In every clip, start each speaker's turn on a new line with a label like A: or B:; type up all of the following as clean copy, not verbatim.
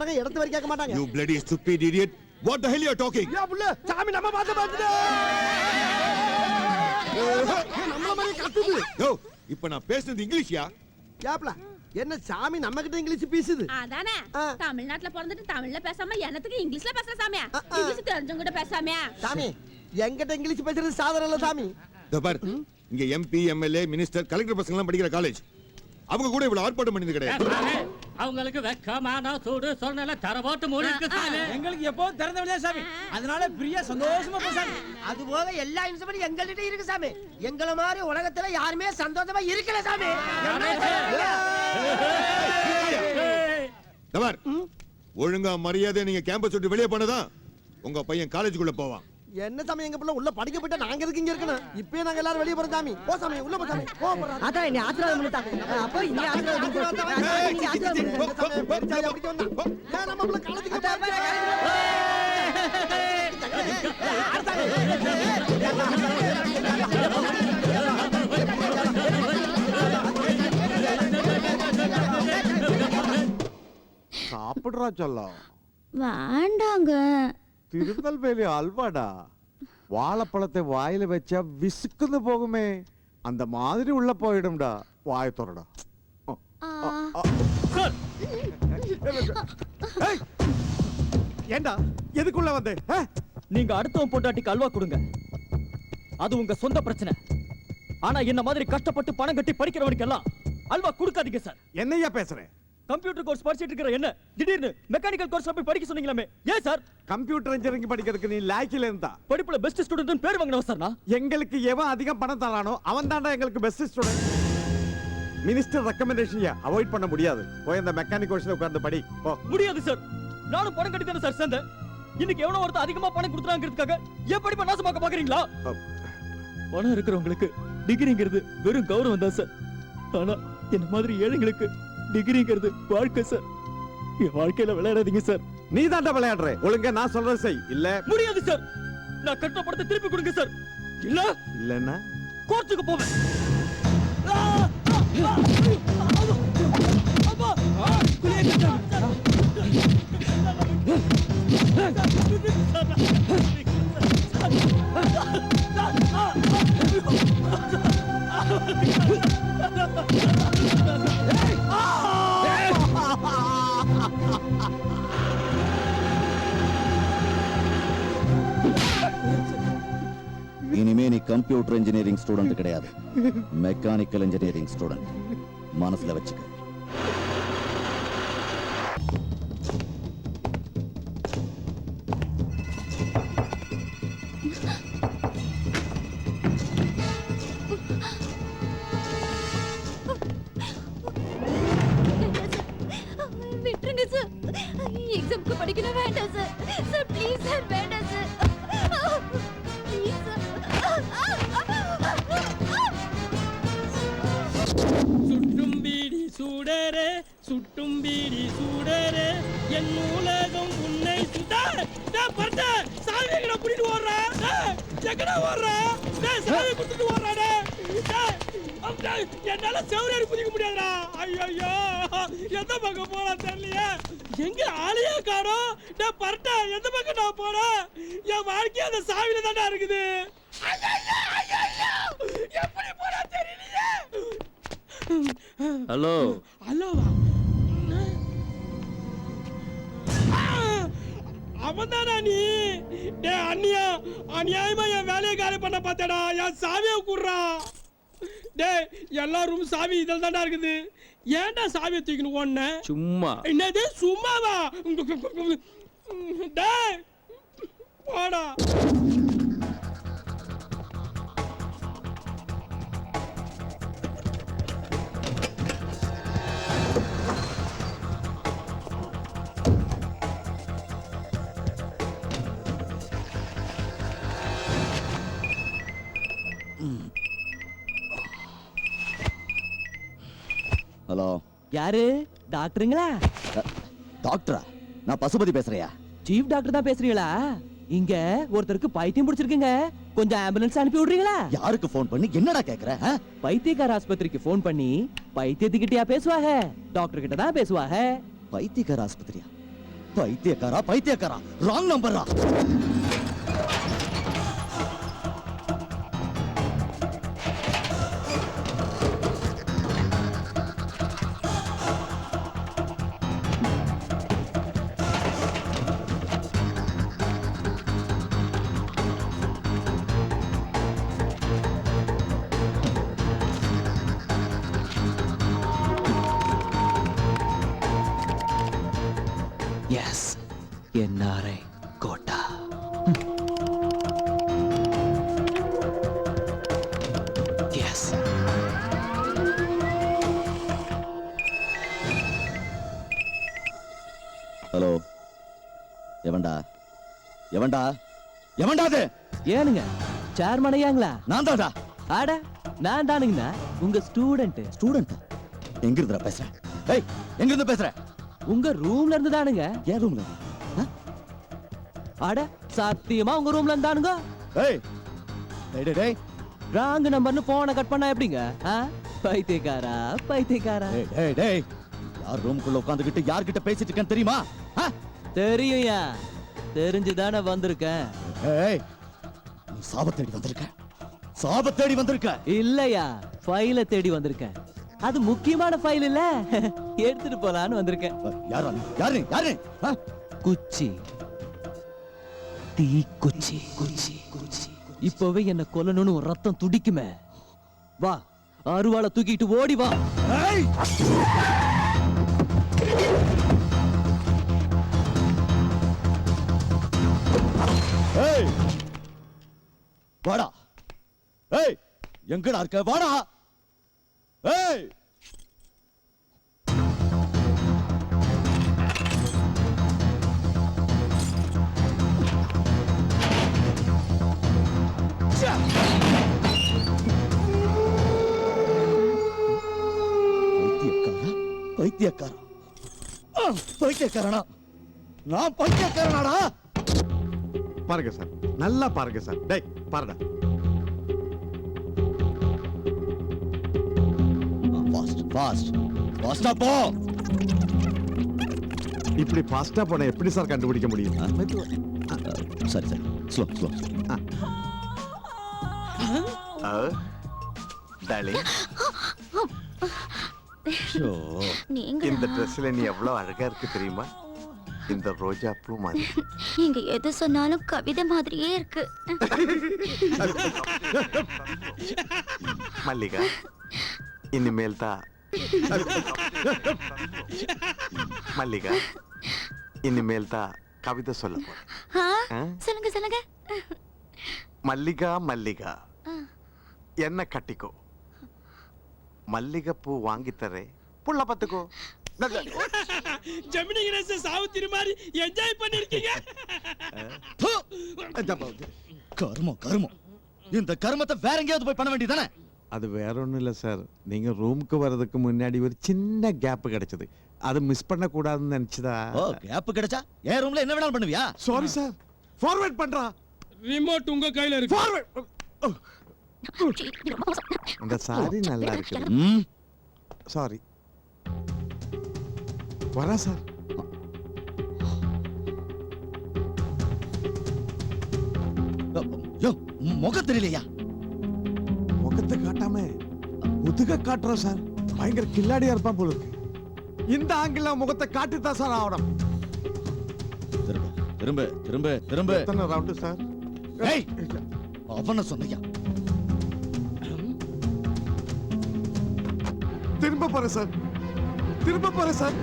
A: மாட்டாங்க, இடத்து வரைக்கும் கேட்க மாட்டாங்க.
B: You bloody stupid idiot. What the hell you are talking?
A: யா புள்ள, சாமி நம்ம பார்த்து பார்த்துடா. நம்மள மாதிரி கத்துது.
B: யோ, இப்போ நான் பேசுறது இங்கிலீஷ்யா?
A: யாப்ல, என்ன சாமி நம்ம கிட்ட இங்கிலீஷ் பேசுது?
C: அதானே. தமிழ்நாட்டுல பிறந்துட்டு தமிழ்ல பேசாம என்னத்துக்கு இங்கிலீஷ்ல பேசுற சாமியா? இங்கிலீஷ் தெரிஞ்சவங்க கிட்ட பேசாமையா?
A: சாமி, என்கிட்ட இங்கிலீஷ் பேசுறது சாதாரண இல்ல சாமி.
B: தபார், இங்க எம்பி, எம்எல்ஏ, மினிஸ்டர், கலெக்டர் பசங்க எல்லாம் படிக்கிற காலேஜ். அவங்க கூட இவ்வளவு ஆர்ப்பாட்டம் பண்ணது கிடையாது.
D: அவங்களுக்கு வெக்கமான சூடு சொன்னல தரவோட்டு மூடி இருக்கு சாமி.
E: எங்களுக்கு எப்பவும் திறந்த வழியா சாமி. அதனால பிரியா சந்தோஷமா பேசாமி.
F: அது போக எல்லா இன்ஸ்ட்ருமெண்ட் எங்கள்கிட்ட இருக்கு சாமி. எங்கள மாதிரி உலகத்துல யாருமே சந்தோஷமா இருக்கல சாமி.
B: தபார், ஒழுங்கா மரியாதை நீங்க கேம்பஸ் விட்டு வெளியே போனதா உங்க பையன் காலேஜுக்குள்ள போவான்.
A: என்ன சாமி, எங்க பிள்ளை உள்ள படிக்க போயிட்டா நாங்க எதுக்கு இங்க இருக்கணும்? இப்பவே நாங்க எல்லாரும் வெளிய போறோம் சாமி. போ சாமி, உள்ள போ சாமி. போ போறா.
F: அதான் நீ ஆத்திரம் பண்ணிட்டாங்க. அப்ப நீ ஆத்திரம்
A: ஏன் நம்ம பிள்ளை காலேஜுக்கு
G: சாப்பிடுறா சொல்லம்.
H: வேண்டாங்க.
G: திருநெல்வேலி அல்வாடா. வாழைப்பழத்தை வாயில வச்சா விசுக்குன்னு போகுமே, அந்த மாதிரி உள்ள போயிடும்டா. வாய தோறடா. ஏண்டா எதுக்குள்ள வந்தே?
D: நீங்க அடுத்தவன் பொண்டாட்டிக்கு அல்வா கொடுங்க, அது உங்க சொந்த பிரச்சனை. ஆனா என்ன மாதிரி கஷ்டப்பட்டு பணம் கட்டி படிக்கிறவனுக்கெல்லாம் அல்வா கொடுக்காதீங்க சார்.
G: என்னையா பேசுறேன்?
D: கம்ப்யூட்டர் கோர்ஸ் படிச்சிட்டு இருக்கிற என்ன திடீர்னு மெக்கானிக்கல் கோர்ஸ் போய் படிக்க சொன்னீங்களே, ஏன் சார்?
G: கம்ப்யூட்டர் இன்ஜினியரிங் படிக்கிறதுக்கு நீ லாய்க்கில இருந்தா
D: படிப்புல பெஸ்ட் ஸ்டூடண்ட் பேர் வாங்கினவன் சார் நான்.
G: எங்களுக்கு எவன் அதிகம் பணம் தரானோ அவன் தான்டா எங்களுக்கு best student. Minister recommendation avoid பண்ண முடியாது. போய் அந்த மெக்கானிக் கோர்ஸ்ல உட்கார்ந்து படி. போ.
D: முடியாது சார், நானும் பணம் கட்டி தானே சார் சேர்ந்தேன். இன்னைக்கு எவனோ ஒருத்தர் அதிகமா பணம் கொடுத்துறாங்கிறதுக்காக ஏன் படிப்பை நாசமாக்க பாக்குறீங்களா? பணம் இருக்கிறவங்களுக்கு டிகிரிங்கிறது வெறும் கௌரவம் தான் சார். ஆனா என்ன மாதிரி ஏழைங்களுக்கு டிகிரிங்கிறது வாழ்க்கை சார். என் வாழ்க்கையில விளையாடாதீங்க சார்.
G: நீ தாண்டா விளையாடுற. ஒழுங்கா நான் சொல்றது செய். இல்ல
D: முடியாது சார். நான் கட்டின பணத்தை திருப்பி கொடுங்க சார். இல்ல
G: இல்லன்னா
D: கோர்ட்டுக்கு போவேன்.
I: இனிமே நீ கம்ப்யூட்டர் இன்ஜினியரிங் ஸ்டூடெண்ட் கிடையாது, மெக்கானிக்கல் இன்ஜினியரிங் ஸ்டூடெண்ட். மனசுல வச்சுக்க.
H: விட்டுருங்க சார். எக்ஸாம்க்கு படிக்கணும். வேண்டாம் சார். சார் ப்ளீஸ் சார், வேண்டாம் சார்.
D: சுட்டும் பீடி சூடரே, சுட்டும் பீடி சூடரே, என் உலகம் உன்னை சுடார். டேய் பர்தா, சாவி எங்கடா புடிட்டு ஓடுறா? டேய் எங்கடா ஓடுறா? டேய் சாவி குடுத்துட்டு ஓடுறா டேய். டேய் அப்பா, என்னால செவரேறி குதிக்க முடியாதுடா. ஐயோ, எந்த பக்கம் போலாம் தெரியலையே. எங்க ஆளையே காணோம். டேய் பர்தா, எந்த பக்கம் நான் போறேன்? என் வாழ்க்கை அந்த சாவில தான்டா இருக்குது. ஐயோ, எப்படி போறா தெரியலையே.
I: ஹலோ
D: ஹலோவா? அவன்தானா நீ? டே அண்ணியா, அநியாயமா என் வேலையை காலி பண்ண பார்த்தடா. என் சாவியை குடுறா. டே எல்லா ரூம் சாவி இதில் தான்டா இருக்குது. ஏன்டா சாவியை தூக்கின்னு ஓடுன?
I: சும்மா.
D: என்னது சும்மாவா? டே போடா.
I: ஹலோ,
F: யாரு? டாக்டருங்களா?
I: டாக்டரா? நான் பசுபதி பேசுறியா?
F: சீஃப் டாக்டர் தான் பேசுறீங்களா? இங்க ஒருத்தருக்கு பைத்தியம் பிடிச்சிருக்குங்க, கொஞ்சம் ஆம்புலன்ஸ் அனுப்பி விடுறீங்களா?
I: யாருக்கு போன் பண்ணி என்னடா கேக்குற?
F: பைத்தியக்கார ஆஸ்பத்திரிக்கு போன் பண்ணி பைத்தியத்துக்கிட்டயா பேசுவாங்க? டாக்டர் கிட்ட தான் பேசுவாங்க.
I: பைத்தியக்கார ஆஸ்பத்திரியா? பைத்தியக்காரா பைத்தியக்காரா ராங் நம்பரா
F: yes NRI quota. Yes
I: hello எவன்டா எவன்டா எவன்டா அது
F: ஏனுங்க சேர்மன் ஐயாங்களா?
I: நான் தான்டா
F: ஆட நான் தானுங்கண்ணா உங்க ஸ்டூடெண்ட்.
I: ஸ்டூடெண்ட் எங்க இருந்துடா பேசுறேன் ஏய் எங்க இருந்து பேசுற
F: உங்க ரூம்ல இருந்து தானுங்க.
I: ஏன் ரூம்ல
F: அட சத்தியமா உங்க ரூம்ல இருந்தானுங்க.
I: ஏய் டேய் டேய் டேய்
F: ராங் நம்பர்னு போனை கட் பண்ணா எப்படிங்க? ஆ? பைத்தியக்காரா பைத்தியக்காரா.
I: டேய் டேய் டேய் யார் ரூமுக்குள்ள உட்கார்ந்துகிட்டு யார்கிட்ட பேசிட்டு இருக்கேன்னு தெரியுமா? ஆ?
F: தெரியும்யா, தெரிஞ்சுதானே வந்திருக்கேன்.
I: ஏய் நீ சாப தேடி வந்திருக்க, சாப தேடி வந்திருக்க.
F: இல்லையா, ஃபைல தேடி வந்திருக்கேன். அது முக்கியமான ஃபைல் இல்ல, எடுத்துட்டு போலான்னு வந்திருக்கேன்.
I: யாரா நீ? யாரு நீ? யாரு நீ? ஆ?
F: குச்சி, தீ குச்சி குச்சி குச்சி. இப்பவே என்ன கொல்லணும்னு ஒரு ரத்தம் துடிக்குமே. வா, அருவாளை தூக்கிட்டு ஓடி வா.
I: ஏய் ஏய் வாடா. ஏய் எங்கடா இருக்க? வாடா. ஏய் பைத்தியக்காரா பைத்தியக்காரனா? நான் பைத்தியக்காரனாடா?
G: பாருங்க சார், நல்லா பாருங்க சார். டேய் பாருடா.
I: ஃபாஸ்ட் ஃபாஸ்ட் ஃபாஸ்டா போ.
G: இப்படி ஃபாஸ்டா போனா எப்படி சார் கண்டுபிடிக்க முடியும்?
I: சரி சரி ஸ்லோ ஸ்லோ.
J: டார்லிங்,
H: நீங்க
J: இந்த ட்ரெஸ்ல நீ எவ்வளவு அழகா இருக்கு தெரியுமா? இந்த ரோஜா பூ மாதிரி.
H: நீங்க எது சொன்னாலும் கவிதை மாதிரியே இருக்கு.
J: மல்லிகா, இனிமேல் தான் மல்லிகா, இனிமேல் தான் கவிதை சொல்ல போறேன்.
H: ஆ? சொல்லுங்க சொல்லுங்க.
J: மல்லிகா மல்லிகா என்ன கட்டிக்கோ, மல்லிகை பூ வாங்கி தரேன், புள்ள பத்துக்கோ.
D: ஜெமினி கணேசன் சாவுத்திரி மாதிரி என்ஜாய் பண்ணிருக்கீங்க.
I: கர்மம் கர்மம். இந்த கர்மத்தை வேற எங்கேயாவது போய் பண்ண வேண்டியதானே?
G: அது வேற ஒண்ணும் இல்ல சார். நீங்க ரூமுக்கு வர்றதுக்கு முன்னாடி ஒரு சின்ன கேப் கிடைச்சது. அது மிஸ் பண்ண கூடாதுன்னு நினைச்சதா.
I: ஓ கேப் கிடைச்சா என் ரூம்ல என்ன வேணாலும் பண்ணுவியா?
G: சாரி சார், ஃபார்வர்ட் பண்றா.
D: ரிமோட் உங்க கையில இருக்கு.
G: ஃபார்வர்ட். இந்த சாரி நல்லா இருக்கு.
I: ம்
G: சாரி. வரா சார்.
I: யோ முகம் தெரியலையா?
G: முகத்தை காட்டாம முதுக காட்டுறோம் சார். பயங்கர கில்லாடியா இருப்பான் போல இருக்கு. இந்த ஆங்கில முகத்தை காட்டித்தான் சார் ஆகணும்.
I: திரும்ப திரும்ப திரும்ப திரும்ப.
G: எத்தனை ரவுண்டு சார்?
I: ஏய் அவன சொன்னையா?
G: திரும்ப போறேன் சார், திரும்ப போறேன் சார்.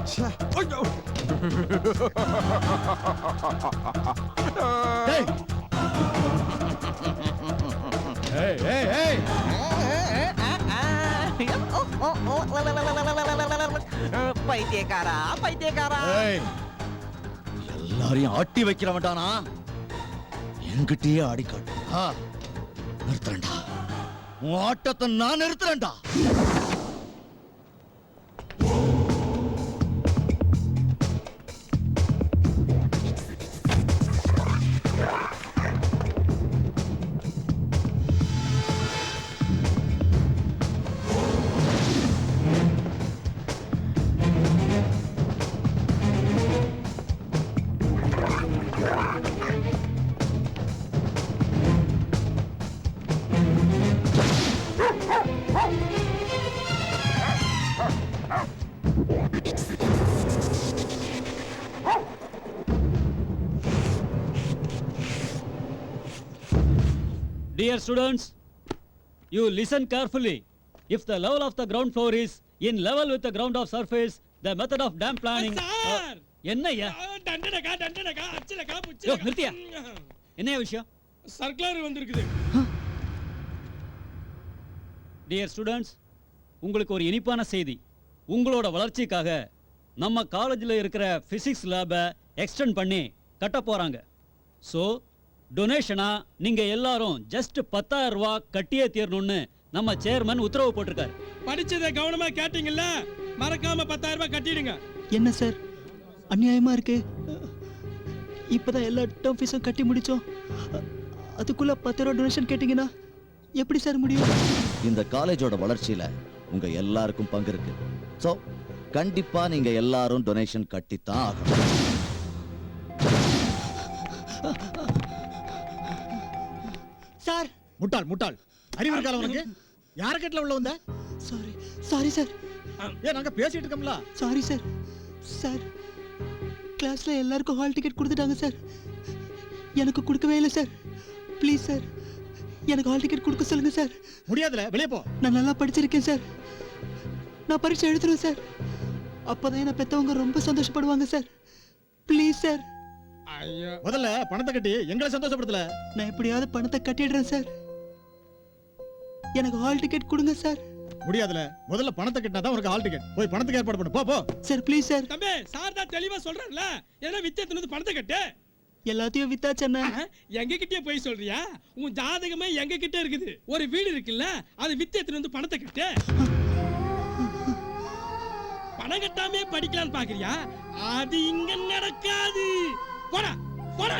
G: ச்சே, ஐயோ.
I: ஏய் ஏய் ஏய் ஏய்
E: பைத்தியக்காரா பைத்தியக்காரா.
I: ஏய் எல்லாரையும் ஆட்டி வைக்கிறவன்டானா? என்கிட்டயே ஆடி காட்டு. நிறுத்துறேன்டா, உன் ஆட்டத்தை நான் நிறுத்துறேன்டா.
K: Dear students, you listen carefully. If the level of the ground floor is in level with the ground of surface, the method of dam planning.
D: Sir
K: என்னய்யா?
D: டண்டனகா அச்சலகா
K: யோ
D: புச்சலகா
K: நிறுத்தியா? என்ன விஷயம்?
D: சர்க்குலர் வந்திருக்குது.
K: Dear students, உங்களுக்கு ஒரு இனிப்பான செய்தி. உங்களோட வளர்ச்சிக்காக நம்ம காலேஜில் இருக்கிற பிசிக்ஸ் லேபை எக்ஸ்டெண்ட் பண்ணி கட்ட போறாங்க. ஸோ டொனேஷனா நீங்க எல்லாரும் ஜஸ்ட் 10,000 ரூபாய் கட்டியே தீரணும்னு நம்ம சேர்மன் உத்தரவு போட்டிருக்காரு.
D: படிச்சதை கவனமா கேட்டீங்கல்ல, மறக்காம 10,000 ரூபாய் கட்டிடுங்க.
F: என்ன சார் அநியாயமா இருக்கு? இப்பதான் எல்லா டேர்ம் ஃபீஸும் கட்டி முடிச்சோம், அதுக்குள்ள 10 ரூபா டொனேஷன் கேட்டீங்கன்னா எப்படி சார் முடியும்?
I: இந்த காலேஜோட வளர்ச்சியில உங்க எல்லாருக்கும் பங்கு இருக்கு. சோ கண்டிப்பா நீங்க எல்லாரும் டொனேஷன் கட்டித்தான் ஆகணும்.
E: சார் முட்டாள் அறிவு இருக்கால உனக்கு? யார கட்டல உள்ள வந்த?
F: Sorry sir.
E: நாங்க பேசிட்டு இருக்கோம்ல.
F: Sorry sir. சார் கிளாஸ்ல எல்லாருக்கும் ஹால் டிக்கெட் கொடுத்துட்டாங்க சார், எனக்கு கொடுக்கவே இல்லை சார். ப்ளீஸ் சார், எனக்கு ஹால் டிக்கெட் கொடுக்க சொல்லுங்க சார்.
E: முடியாதுல, வெளியே போ.
F: நான் நல்லா படிச்சிருக்கேன் சார், நான் பரீட்சை எழுதுறேன் சார். அப்பதான் என்ன பெத்தவங்க ரொம்ப சந்தோஷப்படுவாங்க சார். Please sir.
D: ஐயோ,
E: முதல்ல பணத்தை கட்டி எங்களை சந்தோஷப்படுத்தல.
F: நான் எப்படியாவது பணத்தை கட்டிடுறேன் சார், எனக்கு ஹால் டிக்கெட் கொடுங்க சார்.
E: முடியாதுல, முதல்ல பணத்தை கட்டினா தான் உனக்கு ஹால் டிக்கெட். போய் பணத்துக்கு ஏற்பாடு பண்ணு. போ
F: சார் ப்ளீஸ் சார்.
D: தம்பி சார் தான் தெளிவா சொல்றாருல, ஏன்னா வித்தியத்துல பணத்தை கட்டு.
F: எல்லாத்தையும் வித்தாச்சண்ணா.
D: எங்க கிட்டே போய் சொல்றியா? உன் ஜாதகமே எங்க கிட்ட இருக்குது. ஒரு வீடு இருக்குல்ல, அது வித்தியத்துல பணத்தை கட்டு. பணம் கட்டாமே படிக்கலான்னு பாக்குறியா? அது இங்க நடக்காது. போடா போடா.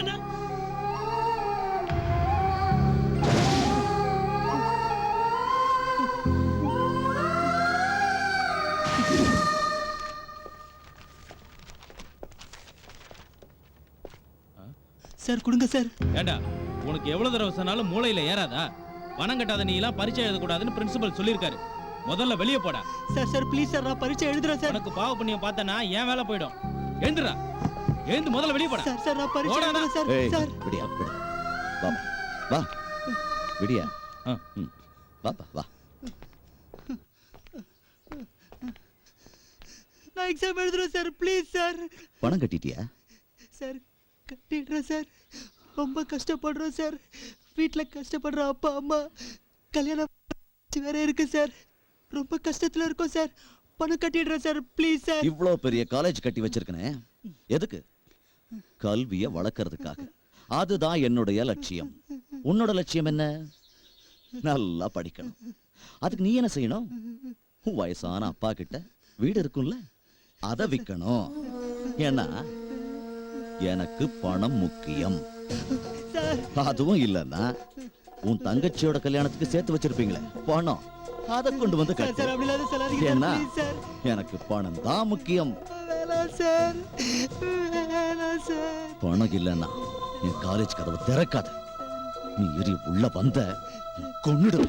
F: சார் கொடுங்க சார்.
E: ஏண்டா, உனக்கு எவ்வளவு தடவை சொன்னாலும் மூளையில ஏறாதா? பணம் கட்டாத நீ எல்லாம் பரீட்சை எழுத கூடாதுன்னு பிரின்சிபல் சொல்லிருக்காரு. முதல்ல வெளியே போடா.
F: சார் ப்ளீஸ் சார், நான் பரீட்சை எழுதுறேன் சார்.
E: உனக்கு பாவ புண்ணியம் பார்த்தனா ஏன் வேலை போயிடும். எழுந்துடா, எழுந்து முதல்ல வெளியே போடா.
F: சார் நான் பரீட்சை எழுதுறேன் சார்.
I: ஏய்,
F: சார்
I: விடியா விடு. வா வா விடியா.
E: ஆ.
I: வா வா.
F: நான் எக்ஸாம் எழுதுறேன் சார். Please sir.
I: பணம் கட்டிட்டியா?
F: சார் கட்டிடுறேன் சார், ரொம்ப கஷ்டப்படுறோம் சார். வீட்டில் கஷ்டப்படுற அப்பா அம்மா, கல்யாணம் வேற இருக்கு சார், ரொம்ப கஷ்டத்தில் இருக்கோம் சார். பணம் கட்டிடுறேன் சார். Please sir.
I: இவ்வளோ பெரிய காலேஜ் கட்டி வச்சிருக்கனே, எதுக்கு? கல்வியை வளர்க்கறதுக்காக. அதுதான் என்னுடைய லட்சியம். உன்னோட லட்சியம் என்ன? நல்லா படிக்கணும். அதுக்கு நீ என்ன செய்யணும்? வயசான அப்பா கிட்ட வீடு இருக்கும்ல, அதை விற்கணும். ஏன்னா எனக்கு பணம் முக்கியம். அதுவும் இல்லைன்னா உன் தங்கச்சியோட கல்யாணத்துக்கு சேர்த்து வச்சிருப்பீங்களே பணம், அதை கொண்டு வந்து கட்டு. ஏன்னா எனக்கு பணம் தான் முக்கியம். பணம் இல்லைன்னா என் காலேஜ் கதவு திறக்காது. நீ எரி உள்ள வந்த கொன்னுடு.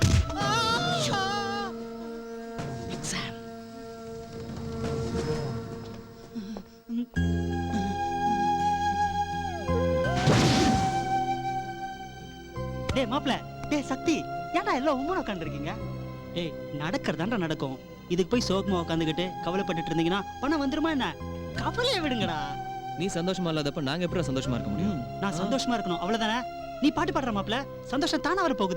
F: டேய் மாப்ள, டேய் சக்தி, ஏன்டா எல்லாம் உம்மன உட்காந்துருக்கீங்க? டேய் நடக்கிறதாண்டா நடக்கும், இதுக்கு போய் சோகமா உட்காந்துக்கிட்டு கவலைப்பட்டுட்டு இருந்தீங்கன்னா பணம் வந்துருமா என்ன? கவலையை விடுங்கடா.
L: நீ சந்தோஷமா இல்லாதப்ப நாங்க எப்படி சந்தோஷமா இருக்க முடியும்?
F: நான் சந்தோஷமா இருக்கணும், அவ்வளவுதானே? நீ பாட்டு பாடுற மாப்ள, சந்தோஷம் தானா வர போகுது.